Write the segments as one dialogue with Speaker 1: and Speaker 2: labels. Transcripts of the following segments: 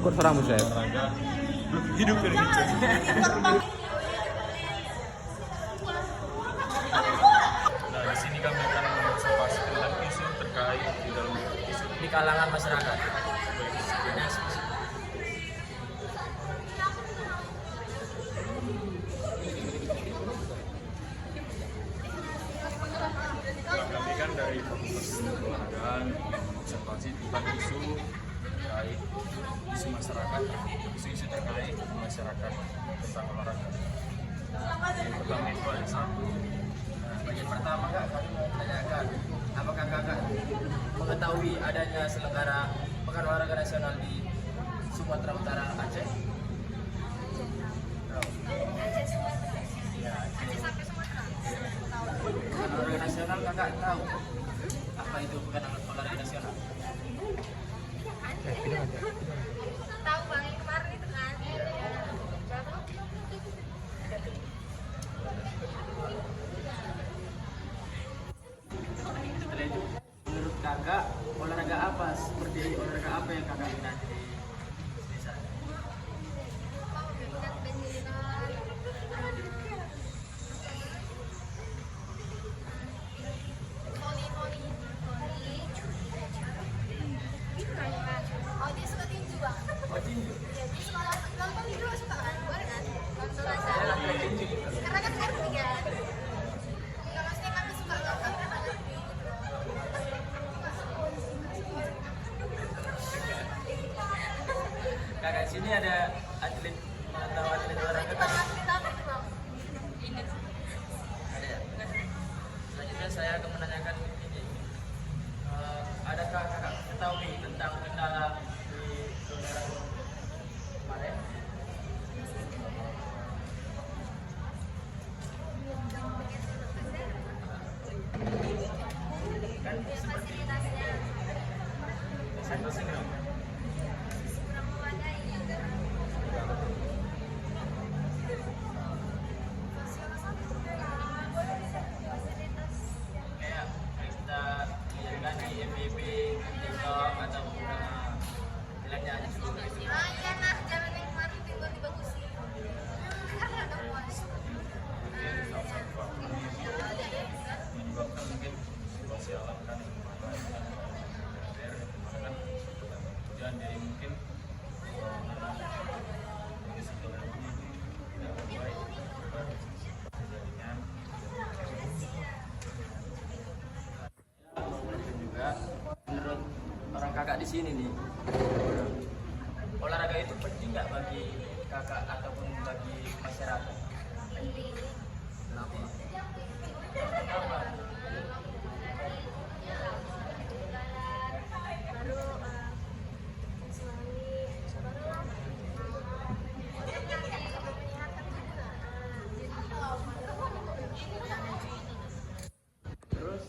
Speaker 1: Kok suaramu, Chef?
Speaker 2: Olahraga hidup dari kecil. Nah, di sini kami akan mengobservasi tentang isu terkait di dalam isu
Speaker 3: di kalangan masyarakat.
Speaker 2: kami kan dari Fakultas Olahragaan observasi tentang isu terkait isu masyarakat, isu-isu terkait masyarakat tentang olahraga. Yang pertama itu ada satu.
Speaker 3: Bagian pertama Kak, kami mau menanyakan, apakah Kakak mengetahui adanya selenggara Pekan Olahraga Nasional di Sumatera Utara Aceh? Ya, Pekan Olahraga Nasional Kakak tahu apa itu Pekan Olahraga Nasional?
Speaker 4: Tahu Bang, yang kemarin itu kan.
Speaker 3: Setelah itu, menurut Kakak, olahraga apa? Seperti olahraga apa yang Kakak minati di desa?
Speaker 4: Minat badminton. Voli. Oh, dia suka tinju Bang.
Speaker 3: Oh, tinju.
Speaker 4: Ya, dia suka nonton tinju suka kan? Boleh kan? Nonton aja.
Speaker 3: Saya latihan tinju juga.
Speaker 4: Karena kan ngerti kan. Enggak, maksudnya kami suka nonton karena ngerti gitu loh.
Speaker 3: Kakak sini ada atlet atau atlet olahraga?
Speaker 4: Itu Bang, atlet apa itu Bang?
Speaker 3: Ada ya? Selanjutnya saya akan menanyakan ini. Adakah Kakak ketahui tentang kendala di saudara kemarin? Kan seperti
Speaker 4: Fasilitasnya
Speaker 3: fasilitasnya kenapa?
Speaker 4: kurang memadai. Fasilitas
Speaker 3: Kayak kita lihat kan di FYP, TikTok atau bilangnya aja dulu gitu.
Speaker 4: iya nah, jalan yang kemarin buat dibagusin. Karena ada puas.
Speaker 2: menyebabkan mungkin situasi alam kan yang kan hujan, jadi mungkin kondisi jalan ini tidak baik jadinya
Speaker 3: Juga menurut orang kakak di sini nih, olahraga itu penting nggak bagi kakak ataupun bagi masyarakat?
Speaker 4: Penting.
Speaker 3: Kenapa?
Speaker 4: Baru suami baru lah.
Speaker 3: Terus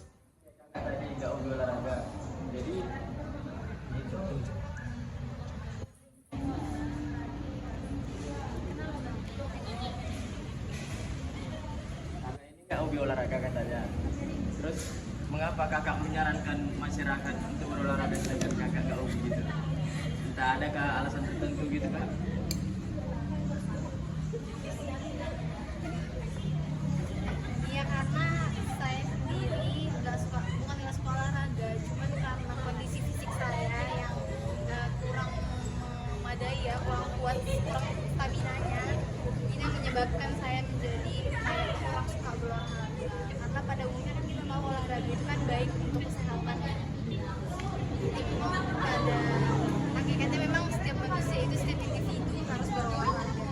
Speaker 3: kakak tadi nggak hobi olahraga, jadi itu kakak ini nggak hobi olahraga katanya. Terus mengapa kakak menyarankan masyarakat untuk berolahraga sedangkan kakak nggak hobi gitu? Entah adakah alasan tertentu gitu kak?
Speaker 4: Iya, karena saya sendiri bukan nggak suka olahraga, cuman karena kondisi fisik saya yang kurang memadai ya, kurang kuat, kurang stamina-nya, ini menyebabkan saya menjadi kayak kurang suka berolahraga. Karena pada umumnya kan kita tahu olahraga itu kan baik untuk kesehatan. Jadi memang ada hakikatnya memang setiap manusia itu, setiap individu harus berolahraga.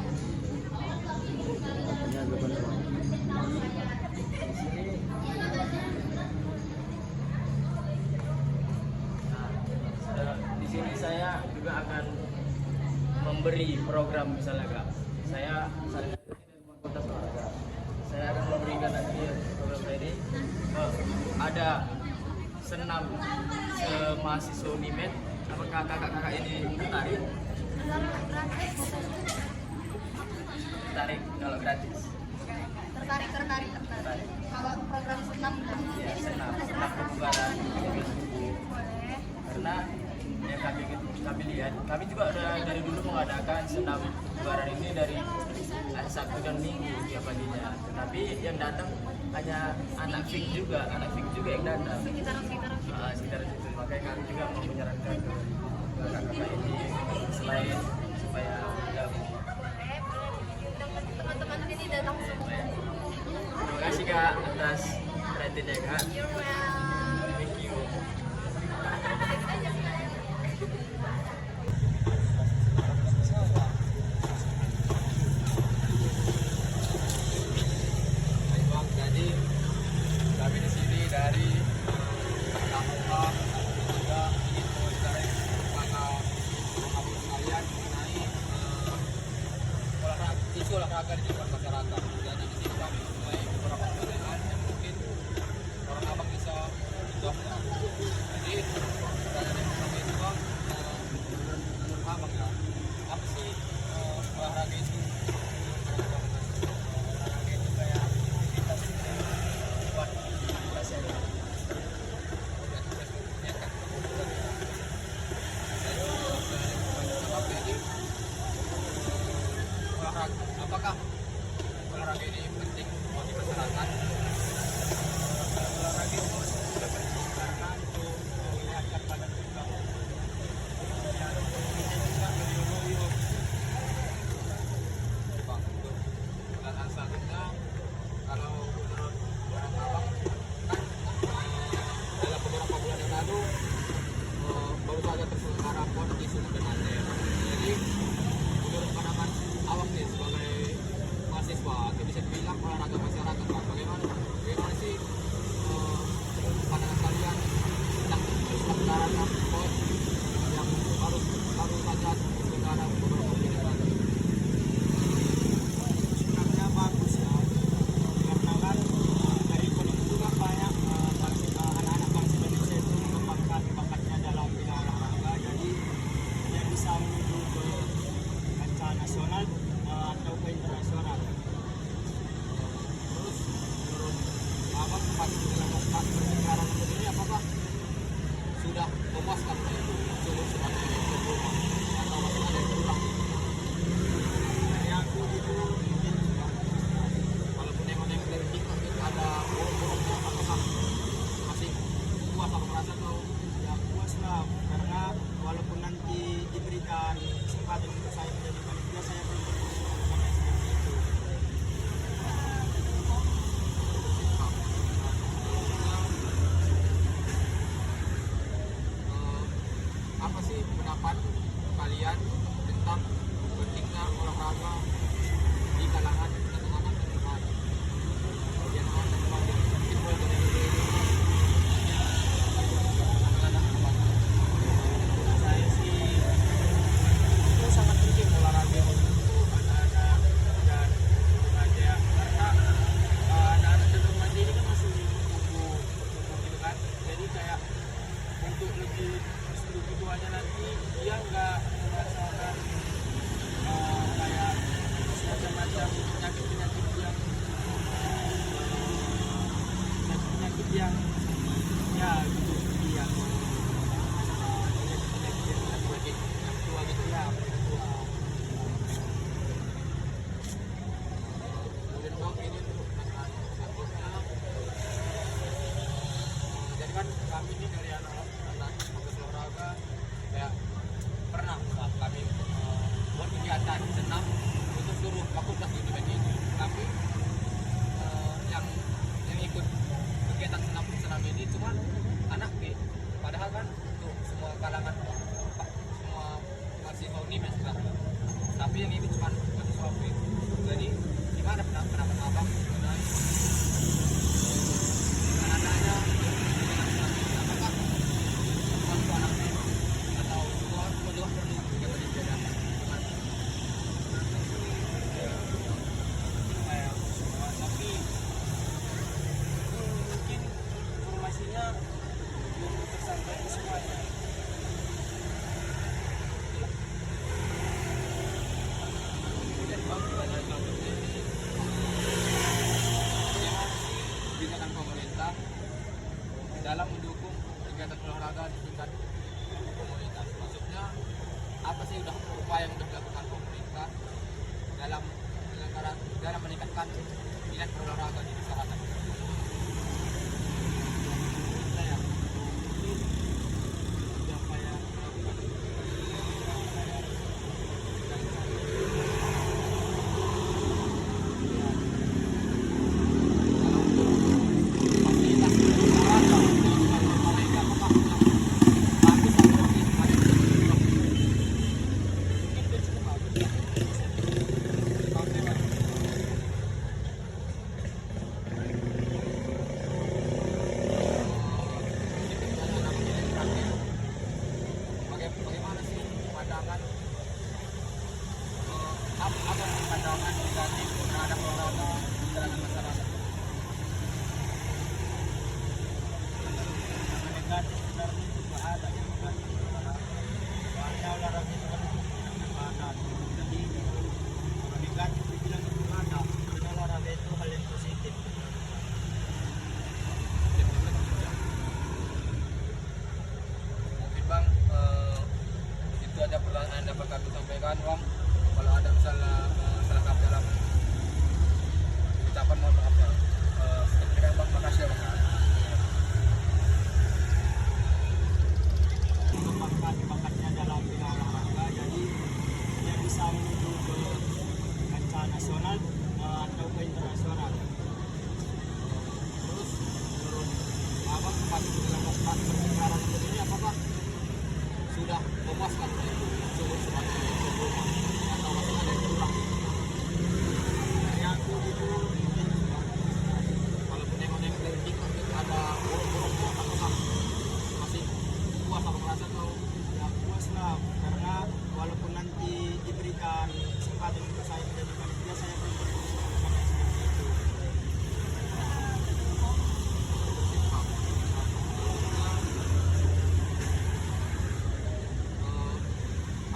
Speaker 3: Di sini saya juga akan memberi program misalnya kak. Saya dari Fakultas Olahraga. Saya akan memberikan nanti program ini. Ada senam mahasiswa Unimed. Apakah kakak-kakak ini tertarik? Tertarik kalau gratis.
Speaker 4: Tertarik. Kalau program senam kan?
Speaker 3: Ya, senam kebugaran.
Speaker 4: Boleh.
Speaker 3: Karena yang kami lihat ya kami juga dari dulu mengadakan senam bubaran ini dari Sabtu dan Minggu tiap paginya. Tapi yang datang hanya anak fik juga yang datang. Sekitar situ. Makanya kami juga mau menyarankan ke kakak-kakak ini selain supaya gabung.
Speaker 4: Teman-teman ini datang semua.
Speaker 3: Terima kasih Kak atas perhatiannya Kak.
Speaker 4: You're welcome.
Speaker 3: Thank you.
Speaker 2: Jadi kami di sini dari Kamuka juga ingin mengomentari kepada kamu sekalian mengenai isu olahraga di lingkungan masyarakat. Jadi di sini kami mulai beberapa pertanyaan yang mungkin orang abang bisa jawab. Jadi pertanyaan yang pertama itu bang, menurut abang ya, apa sih olahraga itu? Olahraga itu kayak aktivitas buat kesehatan. Apakah olahraga ini penting bagi masyarakat? Olahraga itu sudah penting karena untuk menyehatkan badan kita. Kemudian kita juga beryoyo. Bang, untuk pertanyaan selanjutnya, kalau menurut orang awam kan dalam beberapa bulan yang lalu baru saja terselenggara PON di Sunan dan Aceh. Jadi menurut pandangan awam nih sebagai mahasiswa, atau bisa dibilang olahraga masyarakat, Pak, bagaimana sih pandangan kalian tentang terselenggaranya PON yang baru saja terselenggara beberapa bulan yang lalu?
Speaker 1: Sebenarnya bagus ya, karena kan dari PON itu juga banyak anak-anak bangsa Indonesia itu mengembangkan bakatnya dalam bidang olahraga, jadi dia bisa menuju ke kancah nasional atau ke internasional.
Speaker 2: Terus menurut abang pas melakukan pertengkaran ini apakah sudah memuaskan itu sebagai rumah atau masih ada yang kurang?
Speaker 1: Dari aku itu mungkin
Speaker 2: Walaupun emang yang dari kita itu ada buruk-buruknya, apakah masih puas apa merasa atau
Speaker 1: ya puas lah, karena walaupun nanti diberikan kesempatan untuk saya menjadi panitia, saya belum berpikir seperti itu.
Speaker 2: apa sih pendapat kalian tentang pentingnya olahraga di kalangan anak-anak dan remaja? Bagi anak-anak dan remaja mungkin mulai dari anak-anak remaja.
Speaker 1: Saya sih itu sangat penting olahraga untuk anak-anak dan remaja, karena anak-anak dan remaja ini kan masih tumbuh gitu kan, jadi kayak untuk lebih tuanya nanti dia nggak merasakan kayak macam-macam penyakit-penyakit yang ya gitu yang penyakit yang tua gitu ya, penyakit tua.
Speaker 2: Kemudian bang ini untuk pertanyaan selanjutnya, jadi kan kami ini dari anak-anak fokus olahraga kayak pernah lah kami buat kegiatan senam untuk seluruh fakultas di Indonesia ini, tapi yang ikut kegiatan senam ini cuma anak B, padahal kan untuk semua kalangan semua mahasiswa UNIMES kan, tapi yang ikut cuma mahasiswa B. Jadi gimana pendapat abang mengenai adanya apakah semua anak B atau semua juga perlu kegiatan di bidang
Speaker 1: Kayak tapi mungkin informasinya belum tersampaikan semuanya.
Speaker 2: dan bang pertanyaan selanjutnya ini bagaimana sih kebijakan pemerintah dalam mendukung kegiatan olahraga di tingkat komunitas, maksudnya
Speaker 3: apa sih upaya yang sudah dilakukan pemerintah dalam meningkatkan minat berolahraga di masyarakat? Bagaimana sih pandangan pandangan negatif terhadap olahraga di kalangan masyarakat?
Speaker 1: Yang negatif sebenarnya itu nggak ada yang negatif. Soalnya olahraga itu kan menyenangkan. Jadi kalau negatif dibilang itu nggak ada. Karena olahraga itu hal yang positif.
Speaker 3: Mungkin Bang, itu ada pertanyaan yang dapat kami sampaikan Bang. Kalau ada misalnya salah kata dalam ucapan, mohon maaf ya. Sekian Bang, makasih ya Bang.
Speaker 1: Mengembangkan bakatnya dalam bidang olahraga, jadi dia bisa menuju ke kancah nasional atau ke internasional. Terus menurut Abang pas pertukaran ini apakah sudah memuaskan untuk semakin sebelumnya atau masih ada yang kurang? Yang aku itu mungkin walaupun yang kritik mungkin ada buruk-buruknya, apakah masih puas atau merasa kau ya puas lah, karena walaupun nanti diberikan kesempatan untuk saya menjadi panitia, saya belum berfungsi seperti itu.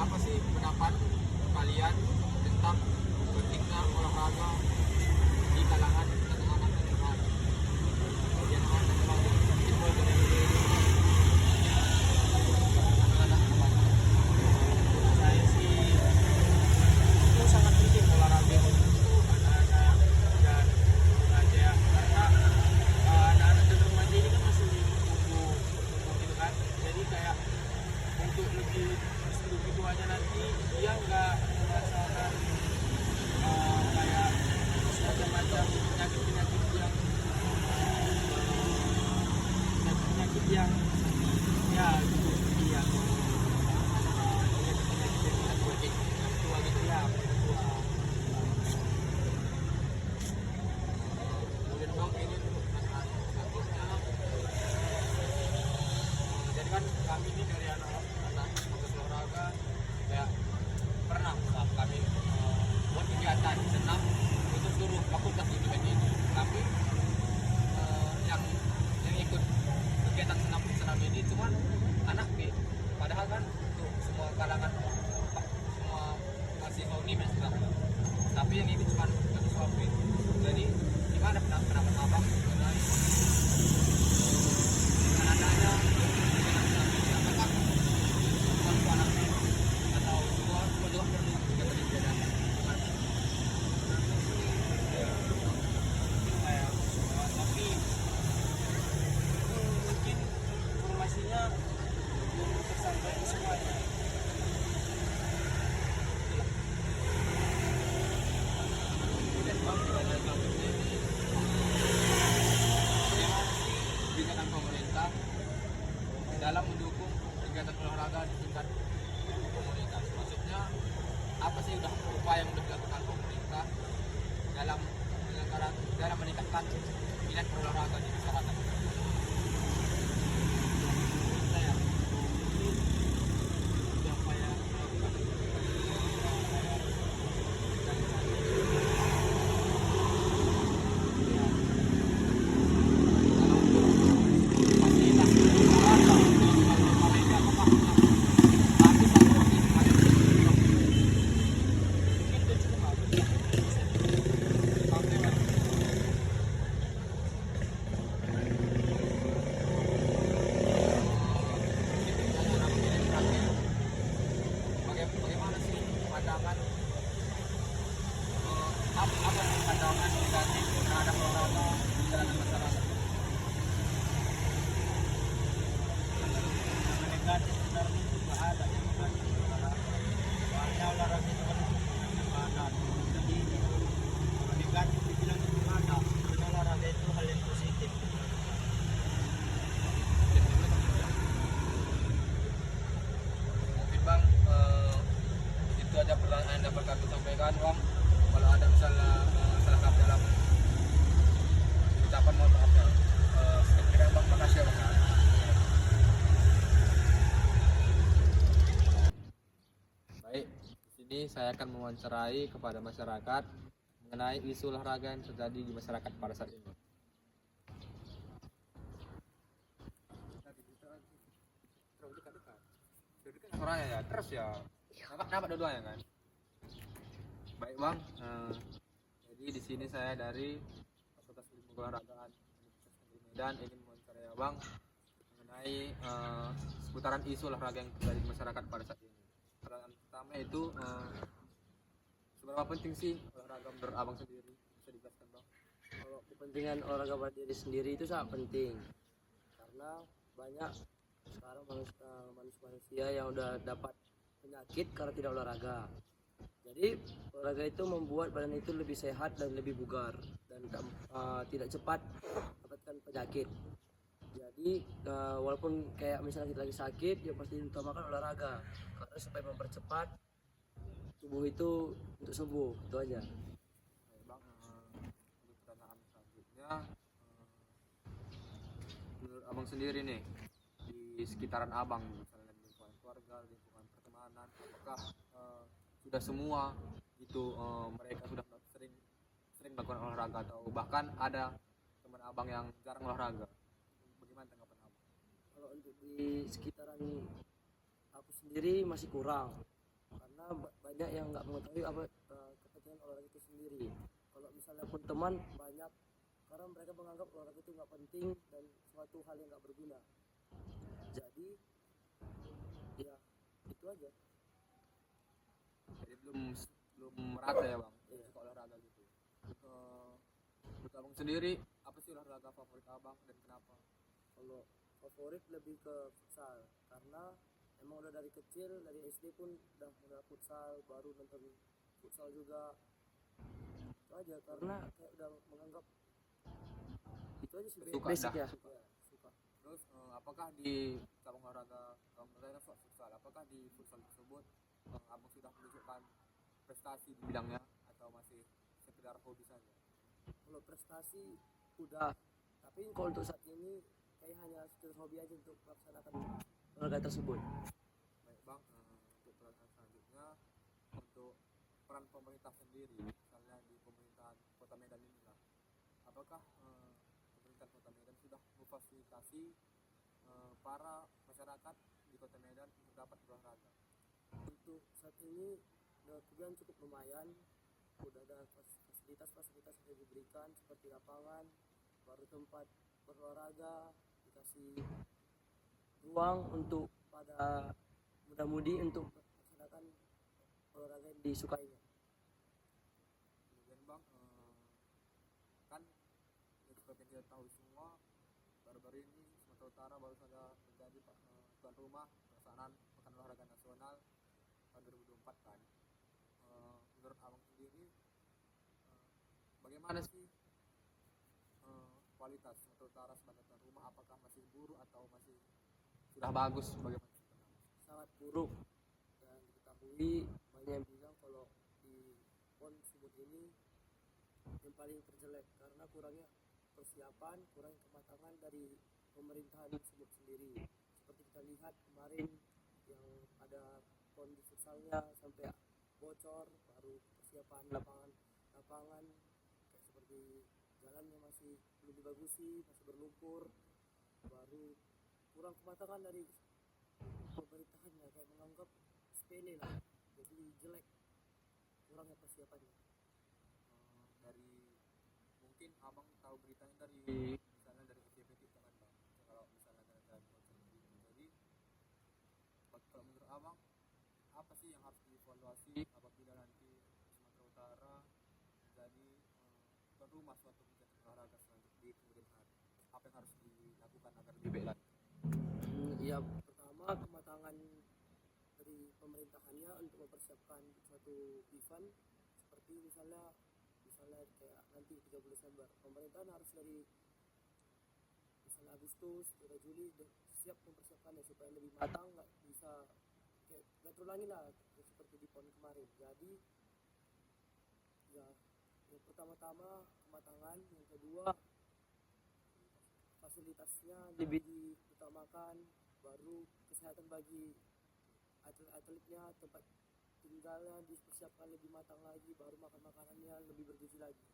Speaker 3: Apa sih pendapat kalian tentang pentingnya olahraga di kalangan anak-anak dan remaja? Di anak-anak dan remaja, mungkin mulai dari anak-anak remaja.
Speaker 1: Saya sih itu sangat penting olahraga untuk anak-anak dan remaja, karena anak-anak dan remaja ini kan masih tumbuh gitu kan, jadi kayak untuk lebih begitu aja nanti dia nggak merasakan kayak semacam penyakit-penyakit yang ya gitu seperti yang penyakit-penyakit yang tua gitu ya, tua.
Speaker 3: Kemudian Bang, ini untuk masalah selanjutnya. Jadi kan kami ini dari anak-anak fakultas olahraga kayak pernah kami buat kegiatan senam untuk seluruh fakultas di Medan ini. Tapi yang ikut kegiatan senam ini cuma anak B. Padahal kan untuk semua kalangan semua mahasiswa UNIMED sekarang. Tapi yang ikut cuma mahasiswa B. Jadi gimana pendapat Abang mengenai dengan adanya kegiatan senam ini? Apakah cuma anak B atau semua juga perlu kegiatan ini diadakan?
Speaker 1: Tapi mungkin informasinya belum tersampaikan semuanya.
Speaker 3: Kemudian Bang, pertanyaan selanjutnya ini, bagaimana sih kebijakan pemerintah dalam mendukung kegiatan olahraga di tingkat komunitas? Maksudnya apa sih upaya yang sudah dilakukan pemerintah dalam meningkatkan minat berolahraga di masyarakat?
Speaker 1: Saya apa yang dilakukan fasilitas olahraga mereka apakah bagus atau masih ada yang kurang? Mungkin itu cukup bagus ya. Oke, Mas.
Speaker 5: ini saya akan mewawancarai kepada masyarakat mengenai isu olahraga yang terjadi di masyarakat pada saat ini. Suaranya ya, terus ya. Nampak dua-duanya kan. Baik Bang, jadi di sini saya dari Fakultas Ilmu Keolahragaan Universitas Negeri Medan ingin mewawancarai Abang mengenai seputaran isu olahraga yang terjadi di masyarakat pada saat ini. Pertanyaan pertama itu seberapa penting sih olahraga menurut Abang sendiri? Bisa dijelaskan Bang?
Speaker 6: Kalau kepentingan olahraga pada diri sendiri itu sangat penting karena banyak sekarang manusia yang udah dapat penyakit karena tidak olahraga. Jadi olahraga itu membuat badan itu lebih sehat dan lebih bugar dan tidak cepat dapatkan penyakit. Jadi walaupun kayak misalnya kita lagi sakit, ya pasti diutamakan olahraga karena supaya mempercepat tubuh itu untuk sembuh. Itu aja.
Speaker 5: Baik Bang, untuk pertanyaan selanjutnya, menurut Abang sendiri nih di sekitaran Abang, misalnya di lingkungan keluarga, lingkungan pertemanan, apakah sudah semua itu mereka sudah sering melakukan olahraga atau bahkan ada teman Abang yang jarang olahraga? Bagaimana tanggapan Abang?
Speaker 6: Kalau untuk di sekitaran aku sendiri masih kurang karena banyak yang nggak mengetahui apa kepentingan olahraga itu sendiri. Kalau misalnya pun teman banyak karena mereka menganggap olahraga itu nggak penting dan suatu hal yang nggak berguna. Jadi ya itu aja.
Speaker 5: Jadi belum merata ya Bang, suka olahraga gitu. Menurut Abang sendiri apa sih olahraga favorit Abang dan kenapa?
Speaker 6: Kalau favorit lebih ke futsal karena emang udah dari kecil, dari SD pun udah mulai futsal, baru nonton futsal juga. Itu aja karena kayak udah menganggap itu aja sih
Speaker 5: Suka
Speaker 6: basic
Speaker 5: dah.
Speaker 6: ya. Suka.
Speaker 5: Terus apakah di cabang olahraga futsal, apakah di futsal tersebut Abang sudah menunjukkan prestasi di bidangnya atau masih sekedar hobi saja?
Speaker 6: Kalau prestasi udah, tapi kalau untuk saat ini kayak hanya sekedar hobi aja untuk melaksanakan olahraga tersebut.
Speaker 5: Baik Bang, untuk pertanyaan selanjutnya, untuk peran pemerintah sendiri, misalnya di pemerintahan Kota Medan inilah, apakah pemerintah Kota Medan sudah memfasilitasi para masyarakat di Kota Medan untuk dapat berolahraga?
Speaker 6: Untuk saat ini kemudian cukup lumayan, udah ada fasilitas yang diberikan seperti lapangan, baru tempat berolahraga, dikasih ruang untuk pada muda-mudi untuk melaksanakan olahraga yang disukainya.
Speaker 5: Kemudian Bang, kan seperti kita tahu semua, baru-baru ini Sumatera Utara baru saja menjadi tuan rumah pelaksanaan Pekan Olahraga Nasional tahun 2024 kan. Menurut Abang sendiri, bagaimana sih kualitas Sumatera Utara sebagai tuan rumah? Apakah masih buruk atau masih sudah bagus? Bagaimana?
Speaker 6: Sangat buruk dan diketahui banyak yang bilang kalau di PON Sumut ini yang paling terjelek karena kurangnya persiapan, kurang kematangan dari pemerintahan Sumut sendiri. Seperti kita lihat kemarin yang ada PON di futsalnya sampai bocor, baru persiapan lapangan kayak seperti jalannya masih belum dibagusi, masih berlumpur, baru kurang kematangan dari pemerintahannya, kayak menganggap sepele lah, jadi jelek, kurangnya persiapannya.
Speaker 5: Dari mungkin Abang tahu beritanya dari misalnya dari FYP kan Bang, kalau misalnya ada bocor begitu. Jadi kalau menurut Abang apa sih yang harus dievaluasi apabila nanti Sumatera Utara menjadi tuan rumah suatu kegiatan olahraga selanjutnya di kemudian hari? Apa yang harus dilakukan agar lebih baik lagi?
Speaker 6: Ya pertama kematangan dari pemerintahannya untuk mempersiapkan suatu event seperti misalnya kayak nanti 30 Desember pemerintahan harus dari misalnya Agustus atau Juli siap mempersiapkannya supaya lebih matang, nggak bisa kayak nggak terulangi lah seperti di PON kemarin. Jadi ya yang pertama-tama kematangan, yang kedua fasilitasnya lebih diutamakan, baru kesehatan bagi atlet-atletnya, tempat tinggalnya dipersiapkan lebih matang lagi, baru makan makanannya lebih bergizi lagi.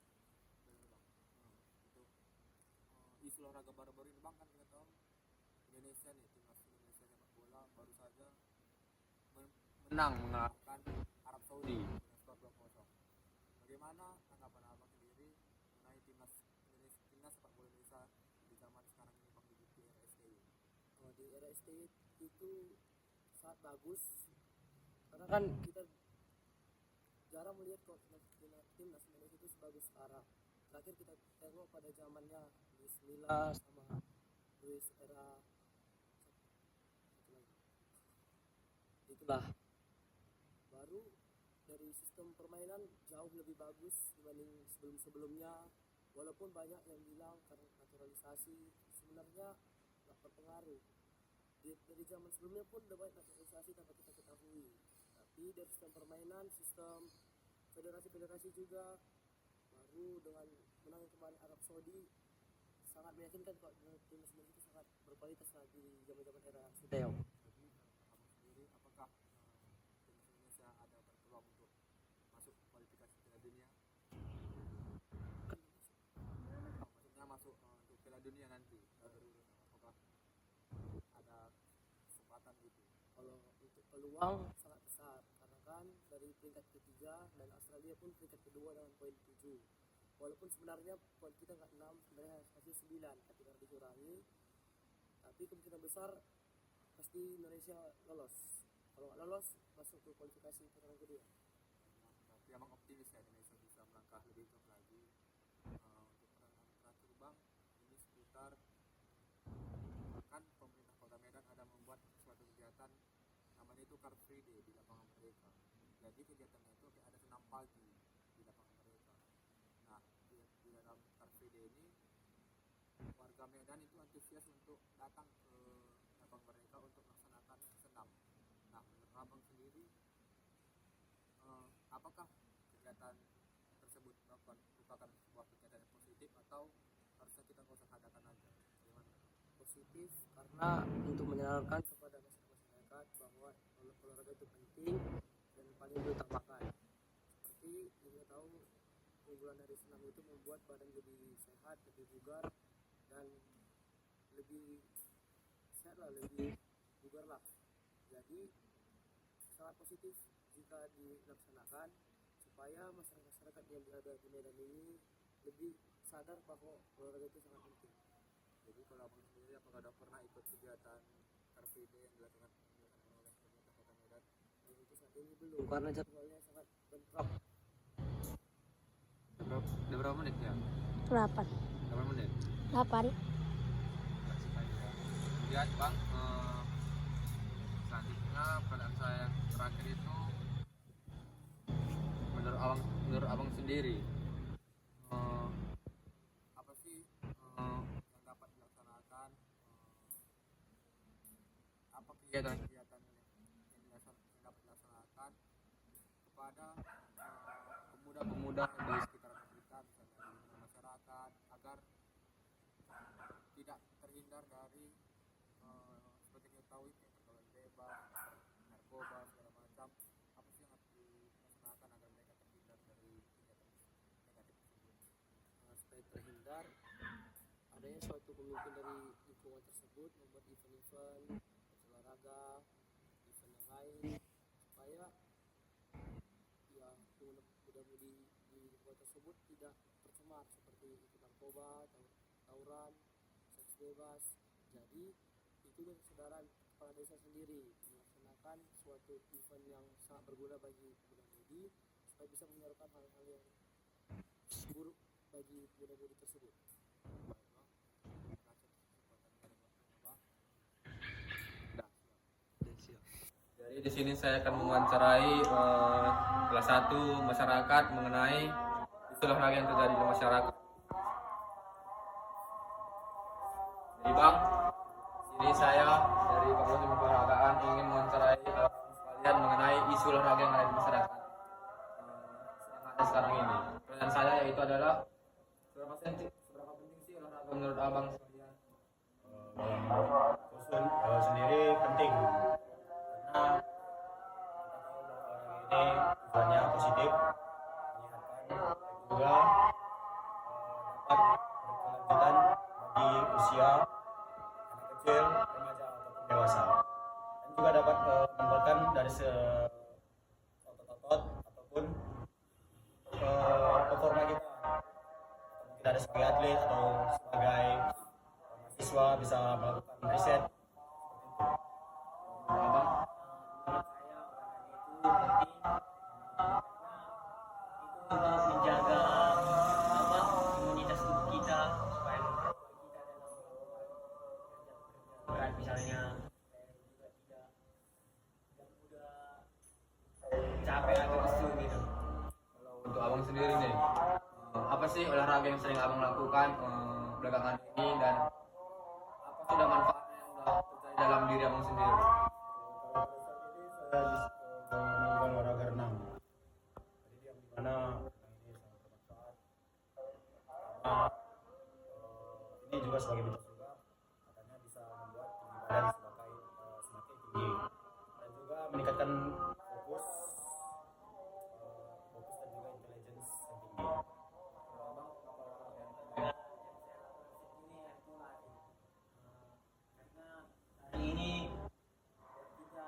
Speaker 5: Untuk isu olahraga baru-baru ini bang, kan kita tahu Indonesia nih, timnas Indonesia sepak bola baru saja menang mengalahkan Arab Saudi dengan skor 2-0. Bagaimana tanggapan abang sendiri mengenai timnas Indonesia, timnas sepak bola Indonesia di zaman sekarang ini bang, di era STI?
Speaker 6: Di era STI itu sangat bagus, karena kan kita jarang melihat kok timnas Indonesia itu sebagus sekarang. Terakhir kita tengok pada zamannya Luis Milla sama Luis era satu lagi. Itulah baru dari sistem permainan jauh lebih bagus dibanding sebelum-sebelumnya. Walaupun banyak yang bilang karena naturalisasi, sebenarnya nggak berpengaruh. Dari zaman sebelumnya pun udah banyak naturalisasi tanpa kita ketahui. Tapi dari sistem permainan, sistem federasi-federasi juga, baru dengan menang kemarin Arab Saudi, sangat meyakinkan kok timnas Indonesia itu sangat berkualitas lah di zaman-zaman era Sinteyong.
Speaker 5: Jadi abang sendiri apakah timnas Indonesia ada berpeluang untuk masuk kualifikasi Piala Dunia? Maksudnya masuk untuk Piala Dunia nanti, apakah ada kesempatan gitu?
Speaker 6: Kalau untuk peluang sangat besar, karena kan dari peringkat ketiga dan Australia pun peringkat kedua dengan poin 7. Walaupun sebenarnya poin kita nggak 6, sebenarnya masih 9, tapi karena dikurangi. Tapi kemungkinan besar pasti Indonesia lolos. Kalau nggak lolos, masuk ke kualifikasi putaran kedua.
Speaker 5: Berarti abang optimis ya Indonesia bisa melangkah lebih jauh lagi. Untuk pertanyaan terakhir bang, ini seputar kan pemerintah Kota Medan ada membuat suatu kegiatan namanya itu Car Free Day di lapangan Merdeka. Jadi kegiatannya itu ada senam pagi di lapangan Merdeka. Nah, di dalam Car Free Day ini warga Medan itu antusias untuk datang ke lapangan Merdeka untuk melaksanakan senam. Nah, menurut abang sendiri, apakah kegiatan tersebut merupakan sebuah kegiatan yang positif atau harusnya kita nggak usah adakan aja? Gimana?
Speaker 6: Positif karena untuk menyadarkan kepada masyarakat bahwa olahraga itu penting dan paling diutamakan. Seperti kita tahu, keunggulan dari senam itu membuat badan lebih sehat, lebih bugar, dan lebih sehat lah, lebih bugar lah. Jadi sangat positif jika dilaksanakan supaya masyarakat yang berada di Medan ini lebih sadar bahwa olahraga itu sangat penting.
Speaker 5: Jadi kalau abang sendiri apakah udah pernah ikut kegiatan Car Free Day yang dilakukan oleh pemerintah Kota Medan?
Speaker 6: Untuk saat ini belum, karena jadwalnya sangat bentrok.
Speaker 5: Udah berapa menit ya?
Speaker 7: 8.
Speaker 5: Berapa menit?
Speaker 7: 8.
Speaker 5: Kemudian bang, selanjutnya pertanyaan saya yang terakhir itu menurut abang sendiri, apa sih yang dapat dilaksanakan, apa kegiatan-kegiatan yang dapat dilaksanakan kepada pemuda-pemuda di sekitar kita, misalnya di masyarakat, agar tidak terhindar dari seperti kita tahu pergaulan bebas, narkoba, segala macam. Apa sih yang harus dilaksanakan agar mereka terhindar dari kegiatan negatif tersebut?
Speaker 6: Supaya terhindar adanya suatu pemimpin dari lingkungan tersebut membuat event-event olahraga, event yang lain, supaya ya muda-mudi di lingkungan tersebut tidak tercemar seperti ikut narkoba, tawuran, seks bebas. Jadi itu dari kesadaran kepala desa sendiri melaksanakan suatu event yang sangat berguna bagi muda-mudi supaya bisa menyuarakan hal-hal yang buruk bagi muda-mudi tersebut.
Speaker 5: Jadi di sini saya akan mewawancarai kelas 1 masyarakat mengenai isu olahraga yang terjadi di masyarakat. Jadi bang, ini saya dari Fakultas Ilmu Keolahragaan ingin mewawancarai kalian mengenai isu olahraga yang ada di masyarakat yang ada sekarang ini. Pertanyaan saya yaitu adalah seberapa penting sih olahraga menurut abang sekalian?
Speaker 8: Sendiri penting karena kita tahu olahraga ini
Speaker 1: dewasa. Dan juga dapat menguatkan dari otot-otot ataupun performa kita. Kita ada sebagai atlet atau sebagai mahasiswa bisa melakukan riset seperti itu.
Speaker 3: Abang, menurut saya olahraga itu penting karena itu untuk menjaga apa imunitas tubuh kita supaya memperkuat kita dalam melakukan kerja-kerja berat misalnya supaya juga tidak mudah capek atau lesu gitu.
Speaker 5: Kalau untuk abang sendiri nih, apa sih olahraga yang sering abang lakukan belakangan ini, dan apa sudah manfaatnya yang udah terjadi dalam diri abang sendiri?
Speaker 1: Pada saat ini saya melakukan olahraga renang. Jadi yang dimana renang ini sangat bermanfaat karena ini juga sebagai mitos juga, katanya bisa membuat tinggi badan semakin tinggi dan juga meningkatkan fokus dan juga intelligence yang tinggi.
Speaker 5: Kalau abang apa olahraga yang tadi?
Speaker 3: Karena hari ini kita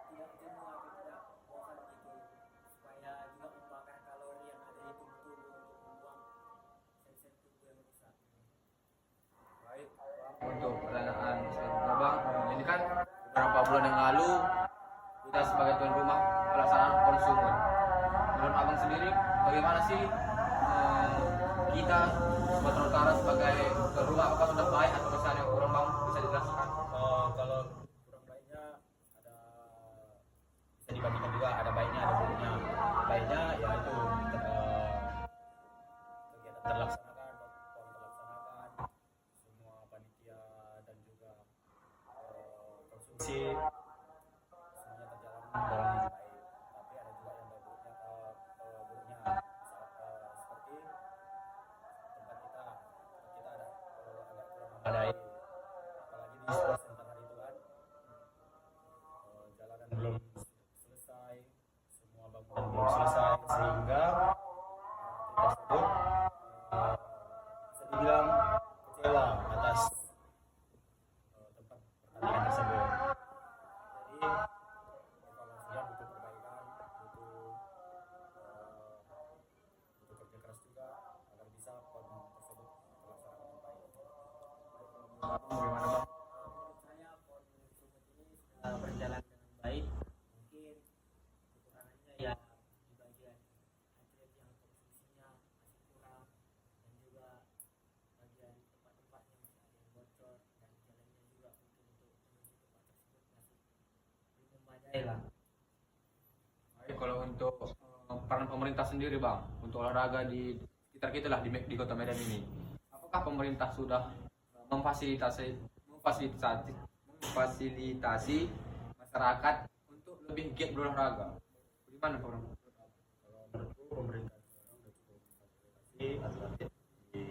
Speaker 3: tidak jenuh atau tidak bosan gitu supaya juga membakar kalori yang ada di tubuh untuk membuang sel-sel tubuh yang rusak.
Speaker 5: Baik, Bang, untuk pertanyaan selanjutnya Bang, ini kan beberapa bulan yang lalu kita sebagai tuan rumah pelaksanaan konsumen. Menurut abang sendiri, bagaimana sih kita Sumatera Utara sebagai tuan rumah, apakah sudah baik atau misalnya kurang, Bang, bisa dijelaskan?
Speaker 1: Kalau kurang baiknya ada, bisa dibandingkan juga, ada baiknya ada buruknya. Baiknya yaitu kegiatan terlaksanakan, pon terlaksanakan, semua panitia dan juga konsumsi semuanya terjalan dengan baik. Tapi ada juga yang buruknya, seperti tempat kita ada agak kurang memadai, apalagi di sebuah center hari itu kan, jalanan belum selesai, semua bangunan belum selesai, sehingga tersebut bisa dibilang kecewa atas tempat pertandingan tersebut. Jadi evaluasinya butuh perbaikan, butuh kerja keras juga agar bisa pon tersebut terlaksana dengan baik.
Speaker 5: Bagaimana, Bang?
Speaker 3: Menurut saya pon Sumut ini sudah berjalan dengan baik. Mungkin kekurangannya ya di bagian atlet yang konsumsinya masih kurang dan juga bagian tempat-tempatnya masih ada yang bocor dan jalannya juga mungkin untuk menuju tempat tersebut masih belum memadai lah.
Speaker 5: Baik, kalau untuk peran pemerintah sendiri, Bang, untuk olahraga di sekitar kita lah di Kota Medan ini, apakah pemerintah sudah memfasilitasi masyarakat untuk lebih giat berolahraga? Bagaimana, Bang?
Speaker 1: Kalau menurutku pemerintah sekarang udah cukup memfasilitasi atlet di,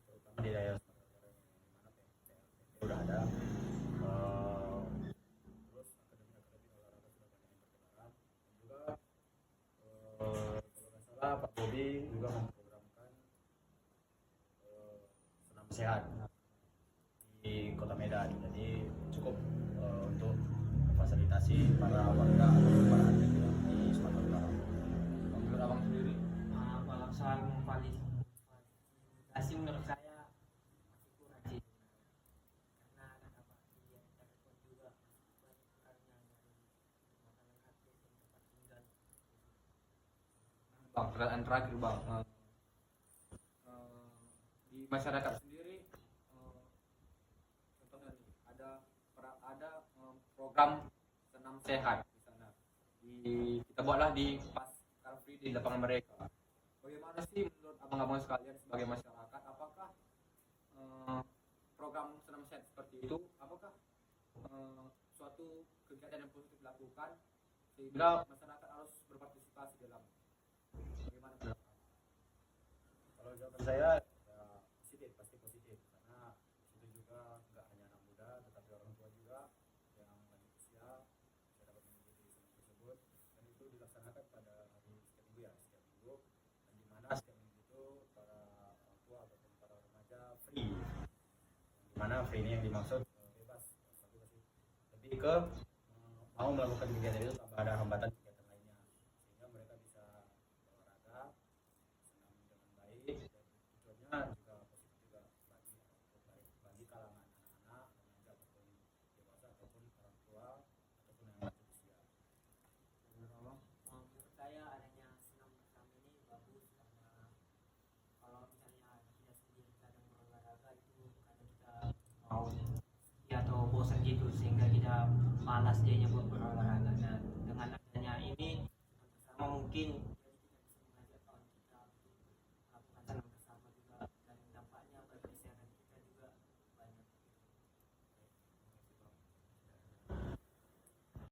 Speaker 1: terutama di daerah Sumatera Utara yang mana PMP udah ada, terus akademi-akademi olahraga sudah banyak yang berkenalan, dan juga kalau nggak salah Pak Bobi juga memprogramkan senam sehat di Kota Medan. Jadi cukup untuk memfasilitasi para warga atau para atlet di Sumatera Utara.
Speaker 5: Menurut abang sendiri?
Speaker 3: Kalau soal memfasilitasi menurut saya masih kurang sih karena kata Pak Direktur juga masih banyak kurangnya dari makanan atlet dan tempat tinggal.
Speaker 5: Bang, pertanyaan terakhir, Bang. Di masyarakat sendiri, contohnya nih, ada program senam sehat di sana. Kita buatlah di pas Car Free di lapangan mereka. Bagaimana sih menurut abang-abang sekalian sebagai masyarakat, apakah program senam sehat seperti itu, apakah suatu kegiatan yang positif dilakukan sehingga masyarakat harus berpartisipasi dalam? Bagaimana pendapat?
Speaker 1: Kalau jawaban saya ya positif, pasti positif, karena itu juga nggak hanya anak muda tetapi orang tua juga yang lanjut usia dapat mengikuti senam tersebut, dan itu dilaksanakan pada hari setiap minggu ya, setiap minggu, dan di mana setiap minggu itu para orang tua ataupun para remaja free, yang di mana free ini yang dimaksud bebas, tapi lebih
Speaker 7: ke mau melakukan kegiatan itu tanpa ada hambatan kegiatan lainnya, sehingga mereka bisa berolahraga senam dengan baik, dan tujuannya juga positif juga bagi kalangan anak-anak, remaja ataupun dewasa ataupun orang tua ataupun yang lanjut usia.
Speaker 8: Menurut saya adanya senam bersama ini bagus, karena kalau misalnya kita sendiri kadang berolahraga itu kadang kita mau ya atau bosan gitu sehingga kita malas jadinya buat berolahraga. Nah dengan adanya ini bersama mungkin